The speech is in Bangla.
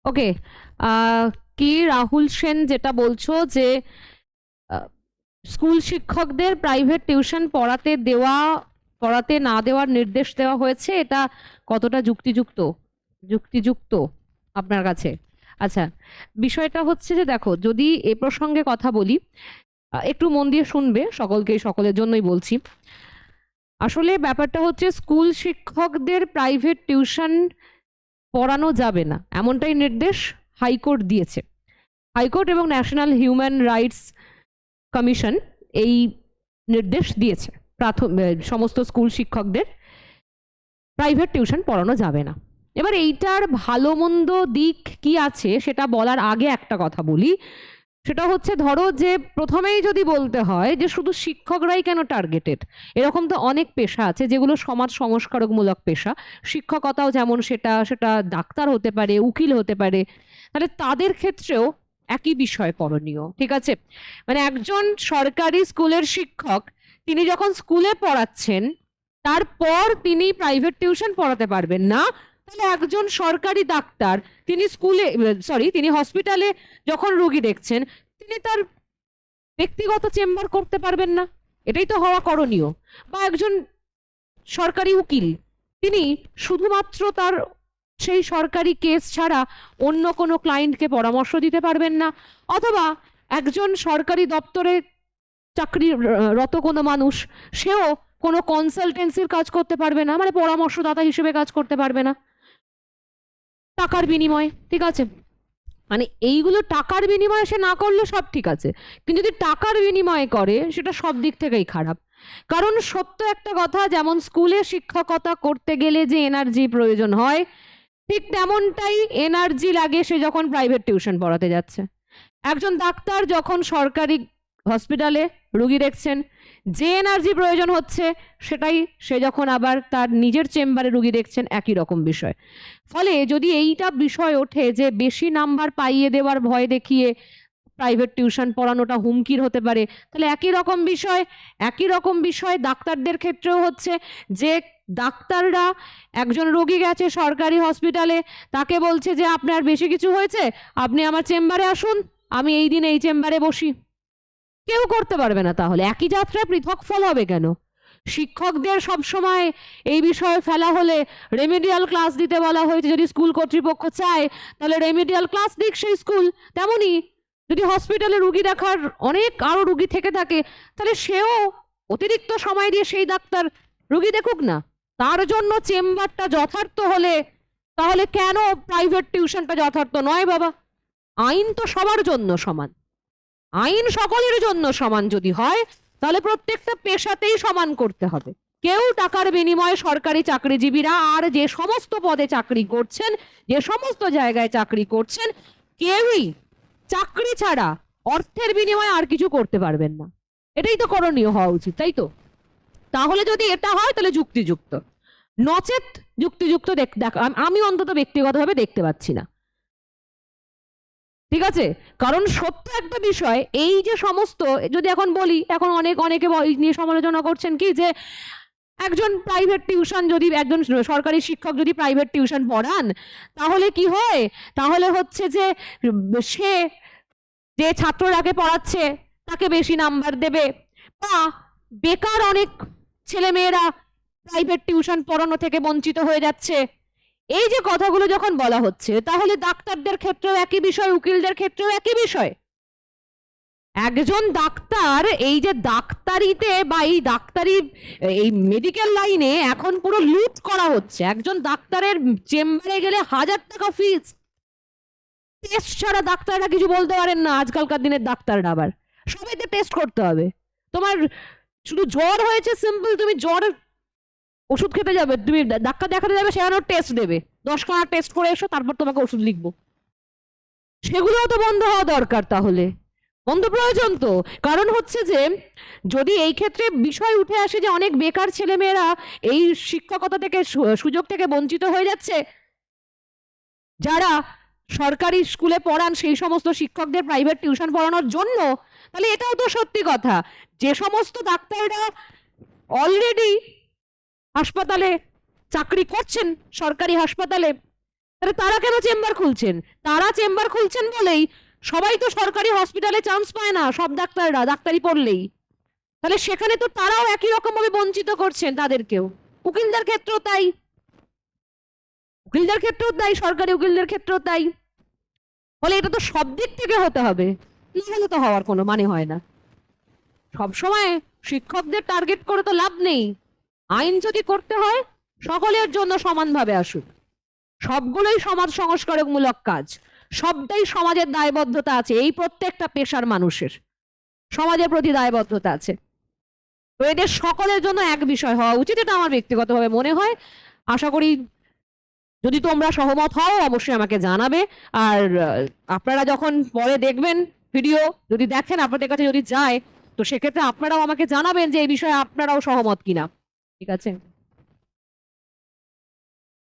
ওকে। কি রাহুল সেন যেটা বলছো যে স্কুল শিক্ষকদের প্রাইভেট টিউশন পড়াতে না দেওয়ার নির্দেশ দেওয়া হয়েছে, এটা কতটা যুক্তিযুক্ত আপনার কাছে? আচ্ছা, বিষয়টা হচ্ছে যে দেখো, যদি এ প্রসঙ্গে কথা বলি, একটু মন দিয়ে শুনবে, সকলের জন্যই বলছি। আসলে ব্যাপারটা হচ্ছে, স্কুল শিক্ষকদের প্রাইভেট টিউশন পড়ানো যাবে না এমনটাই নির্দেশ হাইকোর্ট দিয়েছে। হাইকোর্ট এবং ন্যাশনাল হিউম্যান রাইটস কমিশন এই নির্দেশ দিয়েছে, সমস্ত স্কুল শিক্ষকদের প্রাইভেট টিউশন পড়ানো যাবে না। এবার এইটার ভালো মন্দ দিক কি আছে সেটা বলার আগে একটা কথা বলি। সেটা হচ্ছে, ধরো যে প্রথমেই যদি বলতে হয় যে শুধু শিক্ষকরাই কেন টার্গেটেড, এরকম তো অনেক পেশা আছে যেগুলো সমাজ সংস্কারকমূলক পেশা। শিক্ষকতাও যেমন, সেটা সেটা ডাক্তার হতে পারে, উকিল হতে পারে। তাহলে তাদের ক্ষেত্রেও একই বিষয় করণীয়, ঠিক আছে? মানে একজন সরকারি স্কুলের শিক্ষক, তিনি যখন স্কুলে পড়াচ্ছেন, তারপর তিনি প্রাইভেট টিউশন পড়াতে পারবেন না। তাহলে একজন সরকারি ডাক্তার, তিনি হসপিটালে যখন রোগী দেখছেন, তিনি তার ব্যক্তিগত চেম্বার করতে পারবেন না? এটাই তো হওয়া করণীয়। বা একজন সরকারি উকিল, তিনি শুধুমাত্র তার সেই সরকারি কেস ছাড়া অন্য কোনো ক্লায়েন্টকে পরামর্শ দিতে পারবেন না। অথবা একজন সরকারি দপ্তরে চাকরিরত কোনো মানুষ, সেও কোনো কনসালটেন্সির কাজ করতে পারবে না, মানে পরামর্শদাতা হিসেবে কাজ করতে পারবে না টাকার বিনিময়ে, ঠিক আছে? মানে এইগুলো টাকার বিনিময়ে সে না করলে সব ঠিক আছে, কিন্তু যদি টাকার বিনিময়ে করে, সেটা সব দিক থেকেই খারাপ। কারণ সত্য একটা কথা, যেমন স্কুলে শিক্ষকতা করতে গেলে যে এনার্জি প্রয়োজন হয়, ঠিক তেমনটাই এনার্জি লাগে সে যখন প্রাইভেট টিউশন পড়াতে যাচ্ছে। একজন ডাক্তার যখন সরকারি হসপিটালে রুগী দেখছেন, যে এনার্জি প্রয়োজন হচ্ছে, সেটাই সে যখন আবার তার নিজের চেম্বারে রুগী দেখছেন, একই রকম বিষয়। ফলে যদি এইটা বিষয় ওঠে যে বেশি নাম্বার পাইয়ে দেওয়ার ভয় দেখিয়ে প্রাইভেট টিউশন পড়ানোটা হুমকির হতে পারে, তাহলে একই রকম বিষয় ডাক্তারদের ক্ষেত্রেও হচ্ছে। যে ডাক্তাররা, একজন রোগী গেছে সরকারি হসপিটালে, তাকে বলছে যে আপনার বেশি কিছু হয়েছে, আপনি আমার চেম্বারে আসুন, আমি এই দিন এই চেম্বারে বসি। কেউ করতে পারবে না। তাহলে একই যাত্রায় পৃথক ফল হবে কেন? শিক্ষকদের সবসময় এই বিষয়ে ফেলা হলে রেমিডিয়াল ক্লাস দিতে বলা হয়েছে। যদি স্কুল কর্তৃপক্ষ চায়, তাহলে রেমিডিয়াল ক্লাস দিক সেই স্কুল। তেমনি যদি হসপিটালে রুগী দেখার অনেক আরো রুগী থেকে থাকে, তাহলে সেও অতিরিক্ত সময় দিয়ে সেই ডাক্তার রুগী দেখুক না। তার জন্য চেম্বারটা যথার্থ হলে তাহলে কেন প্রাইভেট টিউশনটা যথার্থ নয়? বাবা, আইন তো সবার জন্য সমান। আইন সকলের জন্য সমান যদি হয়, তাহলে প্রত্যেকটা পেশাতেই সমান করতে হবে। কেউ টাকার বিনিময়ে, সরকারি চাকরিজীবীরা আর যে সমস্ত পদে চাকরি করছেন, যে সমস্ত জায়গায় চাকরি করছেন, কেউই চাকরি ছাড়া অর্থের বিনিময়ে আর কিছু করতে পারবেন না। এটাই তো করণীয় হওয়া উচিত, তাই তো? তাহলে যদি এটা হয়, তাহলে যুক্তিযুক্ত। নচেত যুক্তিযুক্ত আমি অন্তত ব্যক্তিগতভাবে দেখতে পাচ্ছি না, ঠিক আছে? কারণ সত্য একটা বিষয়, এই যে সমস্ত, যদি এখন বলি, এখন অনেকে নিয়ে সমালোচনা করছেন কি, যে একজন প্রাইভেট টিউশন যদি, একজন সরকারি শিক্ষক যদি প্রাইভেট টিউশন পড়ান, তাহলে কি হয়? তাহলে হচ্ছে যে সে যে ছাত্ররাকে পড়াচ্ছে তাকে বেশি নাম্বার দেবে, বা বেকার অনেক ছেলেমেয়েরা প্রাইভেট টিউশন পড়ানো থেকে বঞ্চিত হয়ে যাচ্ছে। এই যে কথাগুলো যখন বলা হচ্ছে, তাহলে ডাক্তারদের ক্ষেত্রেও একই বিষয়, উকিলদের ক্ষেত্রেও একই বিষয়। একজন ডাক্তার, এই যে ডাক্তারিতে বা এই মেডিকেল লাইনে এখন পুরো লুট করা হচ্ছে। একজন ডাক্তারের চেম্বারে গেলে 1000 টাকা ফিস। টেস্ট ছাড়া ডাক্তাররা কিছু বলতে পারেন না আজকালকার দিনের ডাক্তাররা। আবার সবাইকে টেস্ট করতে হবে। তোমার শুধু জ্বর হয়েছে, সিম্পল, তুমি জ্বর ওষুধ খেতে যাবে, তুমি ডাক্তার দেখাতে যাবে, সেখানে টেস্ট দেবে, 10খানা টেস্ট করে এসো, তারপর তোমাকে ওষুধ লিখবো। সেগুলোও তো বন্ধ হওয়া দরকার। তাহলে বন্ধ প্রয়োজন তো। কারণ হচ্ছে যে, যদি এই ক্ষেত্রে বিষয় উঠে আসে যে অনেক বেকার ছেলেমেয়েরা এই শিক্ষকতা থেকে, সুযোগ থেকে বঞ্চিত হয়ে যাচ্ছে, যারা সরকারি স্কুলে পড়ান সেই সমস্ত শিক্ষকদের প্রাইভেট টিউশন পড়ানোর জন্য, তাহলে এটাও তো সত্যি কথা। যে সমস্ত ডাক্তাররা অলরেডি হাসপাতালে চাকরি করছেন, সরকারি হাসপাতালে, তাহলে তারা কেন চেম্বার খুলছেন? তারা চেম্বার খুলছেন বলেই সবাই তো সরকারি হসপিটালে চান্স পায় না, সব ডাক্তাররা ডাক্তারি পড়লেই। তাহলে সেখানে তো তারাও একই রকম ভাবে বঞ্চিত করছেন তাদেরকেও। উকিলদের ক্ষেত্রেও তাই, উকিলদের ক্ষেত্রেও তাই, সরকারি উকিলদের ক্ষেত্রেও তাই। ফলে এটা তো সব দিক থেকে হতে হবে, নাহলে তো হওয়ার কোনো মানে হয় না। সবসময় শিক্ষকদের টার্গেট করে তো লাভ নেই। আইন যদি করতে হয় সকলের জন্য সমানভাবে আসুক, সবগুলোই সমাজ সংস্কারমূলক কাজ, সবটাই সমাজের দায়বদ্ধতা আছে, এই প্রত্যেকটা পেশার মানুষের সমাজের প্রতি দায়বদ্ধতা আছে। তো এদের সকলের জন্য এক বিষয় হওয়া উচিত, এটা আমার ব্যক্তিগতভাবে মনে হয়। আশা করি যদি তোমরা সহমত হও অবশ্যই আমাকে জানাবে। আর আপনারা যখন পরে দেখবেন ভিডিও, যদি দেখেন আপনাদের কাছে যদি যায়, তো সেক্ষেত্রে আপনারাও আমাকে জানাবেন যে এই বিষয়ে আপনারাও সহমত কিনা। ঠিক আছে?